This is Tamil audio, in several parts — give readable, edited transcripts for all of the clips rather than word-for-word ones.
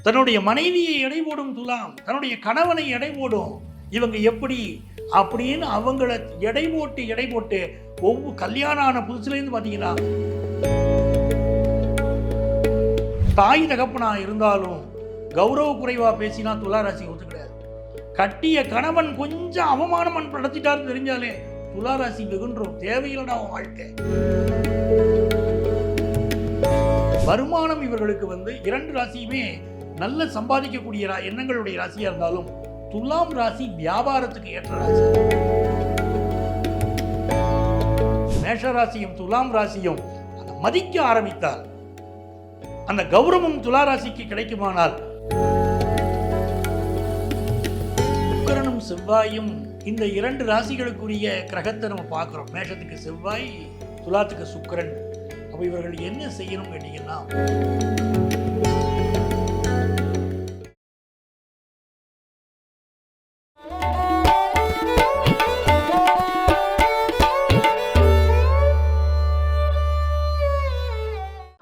தன்னுடைய மனைவியை எடை போடும் துலாம், தன்னுடைய கணவனை எடை போடும். இவங்க எப்படி அப்படின்னு அவங்கள எடை போட்டு ஒவ்வொரு கல்யாணம் ஆன புதுசுலேருந்து பார்த்தீங்கன்னா, தாய் தகப்பனா இருந்தாலும் கௌரவ குறைவா பேசினா துளாராசி ஒத்து கிடையாது. கட்டிய கணவன் கொஞ்சம் அவமானம் படுத்திட்டாரு தெரிஞ்சாலே துளாராசி வெகுன்றோம். தேவையில்லடா அவன் வாழ்க்கை. வருமானம் இவர்களுக்கு இரண்டு ராசியுமே நல்ல சம்பாதிக்கக்கூடிய எண்ணங்களுடைய ராசியா இருந்தாலும் துலாம் ராசி வியாபாரத்துக்கு ஏற்ற ராசி. மேஷ ராசியும் துலாம் ராசியும் அதை மதிக்க ஆரம்பித்தால், அந்த கௌரவம் துலா ராசிக்கு கிடைக்குமானால், சுக்கிரனும் செவ்வாயும் இந்த இரண்டு ராசிகளுக்குரிய கிரகத்தை நம்ம பார்க்கிறோம். மேஷத்துக்கு செவ்வாய், துலாத்துக்கு சுக்கிரன். அப்ப இவர்கள் என்ன செய்யணும் கேட்டீங்கன்னா,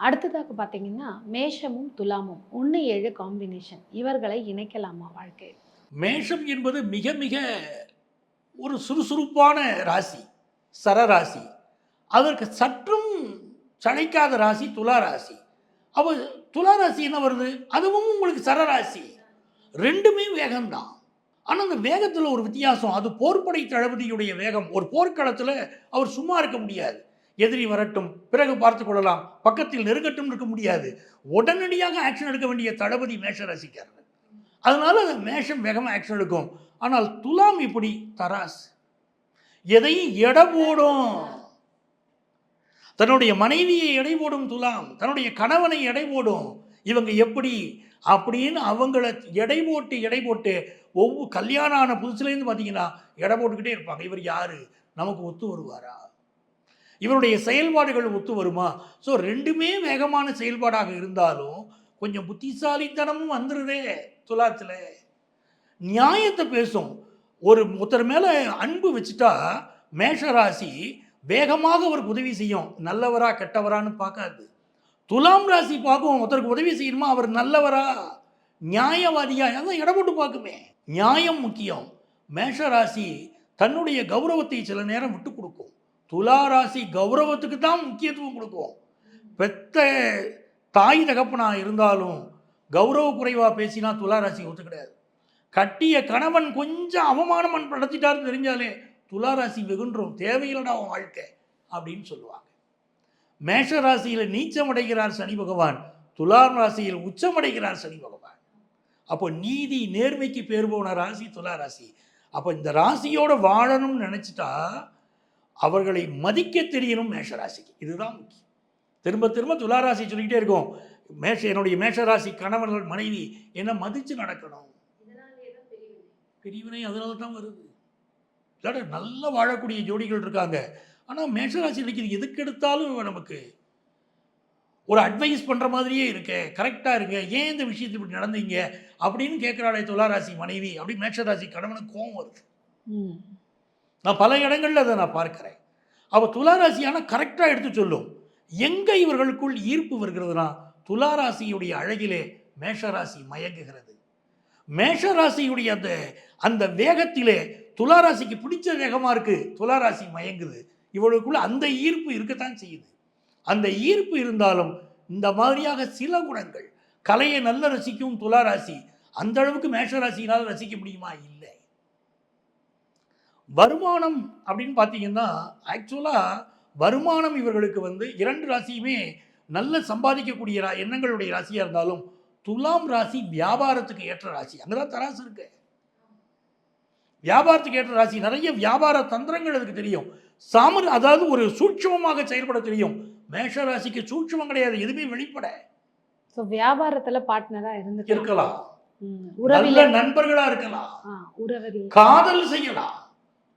அடுத்ததாக பார்த்தீங்கன்னா மேஷமும் துலாமும் 1-7 காம்பினேஷன், இவர்களை இணைக்கலாமா வாழ்க்கை? மேஷம் என்பது மிக மிக ஒரு சுறுசுறுப்பான ராசி, சரராசி. அதற்கு சற்றும் சளைக்காத ராசி துலா ராசி. அப்போ துலா ராசி என்ன வருது? அதுவும் உங்களுக்கு சரராசி. ரெண்டுமே வேகம்தான். ஆனால் அந்த வேகத்தில் ஒரு வித்தியாசம். அது போர்ப்படை தளபதியுடைய வேகம். ஒரு போர்க்களத்தில் அவர் சும்மா இருக்க முடியாது. எதிரி வரட்டும், பிறகு பார்த்து கொள்ளலாம், பக்கத்தில் நெருங்கட்டும் இருக்க முடியாது. உடனடியாக ஆக்ஷன் எடுக்க வேண்டிய தளபதி மேஷ ராசிக்காரர். அதனால மேஷம் வேகமாக ஆக்ஷன் எடுக்கும். ஆனால் துலாம் இப்படி தராஸ், எதையும் எடை போடும். தன்னுடைய மனைவியை எடை போடும் துலாம், தன்னுடைய கணவனை எடை போடும். இவங்க எப்படி அப்படின்னு அவங்கள எடை போட்டு ஒவ்வொரு கல்யாணம் ஆன புதுசுலேருந்து பார்த்தீங்கன்னா எடை போட்டுக்கிட்டே இருப்பாங்க. இவர் யாரு, நமக்கு ஒத்து வருவாரா, இவருடைய செயல்பாடுகள் ஒத்து வருமா? ஸோ ரெண்டுமே வேகமான செயல்பாடாக இருந்தாலும் கொஞ்சம் புத்திசாலித்தனமும் வந்துடுதே துலாத்தில். நியாயத்தை பேசும். ஒருத்தர் மேலே அன்பு வச்சுட்டா மேஷராசி வேகமாக அவருக்கு உதவி செய்யும். நல்லவரா கெட்டவரான்னு பார்க்காது. துலாம் ராசி பார்க்கும், ஒருத்தருக்கு உதவி செய்யணுமா, அவர் நல்லவரா நியாயவாதியா, அதான் இடம் போட்டு பார்க்குமே. நியாயம் முக்கியம். மேஷராசி தன்னுடைய கௌரவத்தை சில நேரம் விட்டு கொடுக்கும். துலா ராசி கௌரவத்துக்கு தான் முக்கியத்துவம் கொடுக்கும். பெத்த தாய் தகப்பனா இருந்தாலும் கௌரவ குறைவா பேசினா துலா ராசி ஒத்து கிடையாது. கட்டிய கணவன் கொஞ்சம் அவமானம் படுத்திட்டாரு தெரிஞ்சாலே துலா ராசி வெகுன்றோம். தேவையில்லடா அவன் வாழ்க்கை அப்படின்னு சொல்லுவாங்க. மேஷ ராசியில் நீச்சமடைகிறார் சனி பகவான், துலா ராசியில் உச்சமடைகிறார் சனி பகவான். அப்போ நீதி நேர்மைக்கு பேர் போன ராசி துலா ராசி. அப்போ இந்த ராசியோட வாழணும்னு நினைச்சிட்டா அவர்களை மதிக்க தெரியணும் மேஷராசிக்கு. இதுதான் முக்கியம். திரும்ப திரும்ப துளாராசி சொல்லிக்கிட்டே இருக்கும். என்னுடைய மேஷராசி கணவர்கள் மனைவி என்ன மதித்து நடக்கணும். பிரிவினை அதனால தான் வருது. இல்லாட்ட நல்லா வாழக்கூடிய ஜோடிகள் இருக்காங்க. ஆனால் மேஷராசி நினைக்கிறது எதுக்கு எடுத்தாலும் நமக்கு ஒரு அட்வைஸ் பண்ணுற மாதிரியே இருக்கு, கரெக்டாக இருங்க, ஏன் இந்த விஷயத்தை இப்படி நடந்தீங்க அப்படின்னு கேட்குறாளே துளாராசி மனைவி. அப்படி மேஷராசி கணவனுக்கு கோவம் வருது. நான் பல இடங்களில் அதை நான் பார்க்கிறேன். அவள் துளாராசியான கரெக்டாக எடுத்து சொல்லும். எங்கே இவர்களுக்குள் ஈர்ப்பு வருகிறதுனா துளாராசியுடைய அழகிலே மேஷராசி மயங்குகிறது. மேஷராசியுடைய அந்த வேகத்திலே துளாராசிக்கு பிடிச்ச வேகமாக இருக்குது, துளாராசி மயங்குது. இவர்களுக்குள்ள அந்த ஈர்ப்பு இருக்கத்தான் செய்யுது. அந்த ஈர்ப்பு இருந்தாலும் இந்த மாதிரியாக சில குணங்கள், கலையை நல்ல ரசிக்கும் துளாராசி அந்த அளவுக்கு மேஷராசியினால் ரசிக்க முடியுமா? இல்லை. வருமானம் அப்படின்னு பார்த்தீங்கன்னா, ஆக்சுவலாக வருமானம் இவர்களுக்கு இரண்டு ராசியுமே நல்ல சம்பாதிக்கக்கூடிய எண்ணங்களுடைய ராசியாக இருந்தாலும் துலாம் ராசி வியாபாரத்துக்கு ஏற்ற ராசி. அங்கே தான் தராசு இருக்கு. வியாபாரத்துக்கு ஏற்ற ராசி. நிறைய வியாபார தந்திரங்கள் அதுக்கு தெரியும். அதாவது ஒரு சூட்சமமாக செயல்பட தெரியும். மேஷ ராசிக்கு சூட்சமம் கிடையாது, எதுவுமே வெளிப்பட. வியாபாரத்துல பார்ட்னரா இருக்கலாம், நல்ல நண்பர்களா இருக்கலாம், காதல் செய்யலாம்,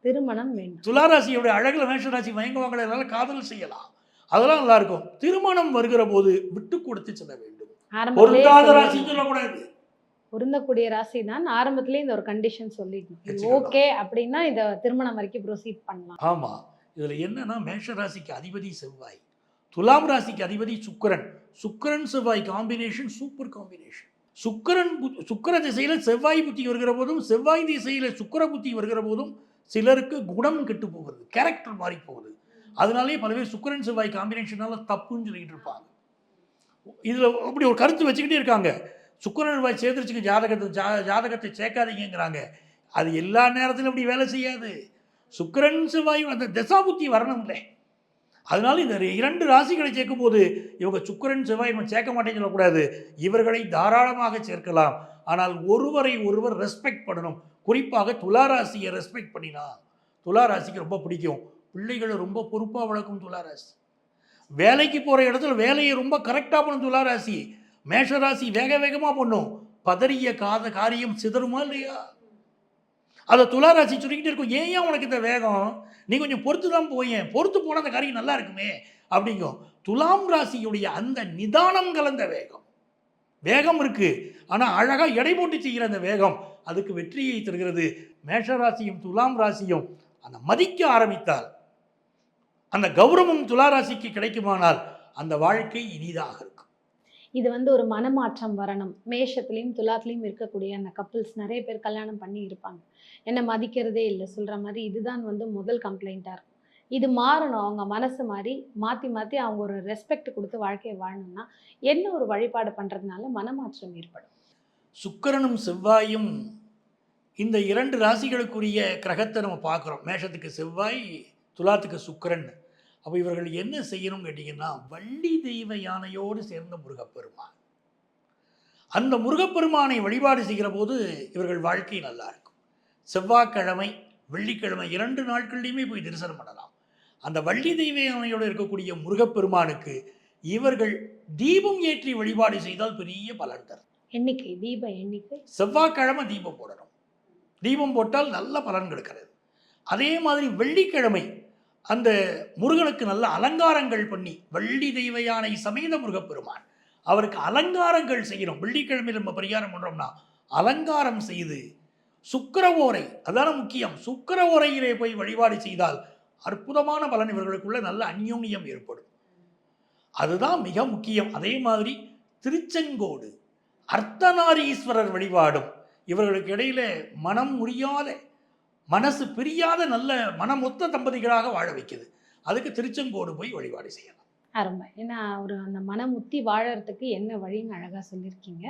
திருமணம் வேண்டும். துளாராசியோட அழகுல மேஷராசி மயங்குவாங்கள, காதல் செய்யலாம், அதெல்லாம் நல்லா இருக்கும். திருமணம் வருகிற போது விட்டு கொடுத்து செல்ல வேண்டும். பொருந்தாத ராசி சொல்லக்கூடாது. பொருந்தக்கூடிய ராசி தான். ஆரம்பத்திலே இந்த ஒரு கண்டிஷன் சொல்லிடணும். ஓகே அப்படின்னா இதை திருமணம் வரைக்கும் ப்ரொசீட் பண்ணலாம். ஆமா. இதுல என்னன்னா, மேஷ ராசிக்கு அதிபதி செவ்வாய், துலாம் ராசிக்கு அதிபதி சுக்கிரன். சுக்கிரன் செவ்வாய் காம்பினேஷன் சூப்பர் காம்பினேஷன். சுக்கிர திசையில் செவ்வாய் புத்தி வருகிற போதும், செவ்வாய் திசையில் சுக்கிர புத்தி வருகிற போதும் சிலருக்கு குணம் கெட்டு போகிறது, கேரக்டர் மாறி போகுது. அதனாலேயே பல பேர் சுக்கிரன் செவ்வாய் காம்பினேஷனால தப்புன்னு சொல்லிட்டு இருப்பாங்க. இதில் அப்படி ஒரு கருத்து வச்சுக்கிட்டே இருக்காங்க. சுக்கிரன் செவ்வாய் சேர்ந்துருச்சுங்க, ஜாதகத்தை சேர்க்காதீங்கிறாங்க. அது எல்லா நேரத்திலும் அப்படி வேலை செய்யாது. சுக்கிரன் செவ்வாய் அந்த தசா புத்தி வரணும் இல்லை. அதனால இந்த 2 ராசிகளை சேர்க்கும் போது இவங்க சுக்கிரன் செவ்வாய் நம்ம சேர்க்க மாட்டேன்னு சொல்லக்கூடாது. இவர்களை தாராளமாக சேர்க்கலாம். ஆனால் ஒருவரை ஒருவர் ரெஸ்பெக்ட் பண்ணணும். குறிப்பாக துலா ராசியை ரெஸ்பெக்ட் பண்ணினா துலா ராசிக்கு ரொம்ப பிடிக்கும். பிள்ளைகளை ரொம்ப பொறுப்பாக வளர்க்கும் துலா ராசி. வேலைக்கு போகிற இடத்துல வேலையை ரொம்ப கரெக்டாக பண்ணும் துலா ராசி. மேஷ ராசி வேக வேகமாக பண்ணும். பதறிய காரியம் சிதறுமா இல்லையா? அதை துலா ராசி சொல்லிக்கிட்டே இருக்கும். ஏன் உனக்கு இந்த வேகம், நீ கொஞ்சம் பொறுத்து தான் போயேன், பொறுத்து போனால் அந்த காரியம் நல்லா இருக்குமே அப்படிங்கும். துலாம் ராசியுடைய அந்த நிதானம் கலந்த வேகம் இருக்கு, ஆனால் அழகாக எடை போட்டு செய்கிற அந்த வேகம் அதுக்கு வெற்றியை தருகிறது. மேஷ ராசியும் துலாம் ராசியும் அந்த மதிக்க ஆரம்பித்தால், அந்த கௌரவம் துலா ராசிக்கு கிடைக்குமானால் அந்த வாழ்க்கை இனிதாக இருக்கும். இது ஒரு மனமாற்றம் வரணும். மேஷத்துலேயும் துலாத்துலேயும் இருக்கக்கூடிய அந்த கப்புள்ஸ் நிறைய பேர் கல்யாணம் பண்ணி இருப்பாங்க. என்ன மதிக்கிறதே இல்லை சொல்கிற மாதிரி இதுதான் முதல் கம்ப்ளைண்ட்டாக இருக்கும். இது மாறணும். அவங்க மனசு மாதிரி மாற்றி மாற்றி அவங்க ஒரு ரெஸ்பெக்ட் கொடுத்து வாழ்க்கையை வாழணும்னா என்ன ஒரு வழிபாடு பண்ணுறதுனால மனமாற்றம் ஏற்படும்? சுக்கிரனும் செவ்வாயும் இந்த 2 ராசிகளுக்குரிய கிரகத்தை நம்ம பார்க்குறோம். மேஷத்துக்கு செவ்வாய், துலாத்துக்கு சுக்கிரன். அப்போ இவர்கள் என்ன செய்யணும்னு கேட்டிங்கன்னா, வள்ளி தெய்வ யானையோடு சேர்ந்த முருகப்பெருமான், அந்த முருகப்பெருமானை வழிபாடு செய்கிற போது இவர்கள் வாழ்க்கை நல்லா இருக்கும். செவ்வாய்க்கிழமை வெள்ளிக்கிழமை 2 நாட்கள்லையுமே போய் தரிசனம் பண்ணலாம். அந்த வள்ளி தெய்வ யானையோடு இருக்கக்கூடிய முருகப்பெருமானுக்கு இவர்கள் தீபம் ஏற்றி வழிபாடு செய்தால் பெரிய பலன் தரும். எண்ணிக்கை தீப எண்ணிக்கை செவ்வாய்க்கிழமை தீபம் போடணும். தீபம் போட்டால் நல்ல பலன் கிடைக்கிறது. அதே மாதிரி வெள்ளிக்கிழமை அந்த முருகனுக்கு நல்ல அலங்காரங்கள் பண்ணி, வள்ளி தெய்வ யானை சமேத முருகப்பெருமான் அவருக்கு அலங்காரங்கள் செய்யணும். வெள்ளிக்கிழமையில் நம்ம பரிகாரம் பண்ணுறோம்னா அலங்காரம் செய்து சுக்கிர ஓரை, அதான முக்கியம், சுக்கிர ஓரையிலே போய் வழிபாடு செய்தால் அற்புதமான பலன், இவர்களுக்குள்ள நல்ல அந்யோன்யம் ஏற்படும். அதுதான் மிக முக்கியம். அதே மாதிரி திருச்செங்கோடு அர்த்தநாரீஸ்வரர் வழிபாடும் இவர்களுக்கு இடையில மனம் முறியாத, மனசு பிரியாத நல்ல மனமொத்த தம்பதிகளாக வாழ வைக்குது. அதுக்கு திருச்செங்கோடு போய் வழிபாடு செய்யலாம். அருமை. ஏன்னா அந்த மனமுத்தி வாழறதுக்கு என்ன வழின்னு அழகா சொல்லியிருக்கீங்க.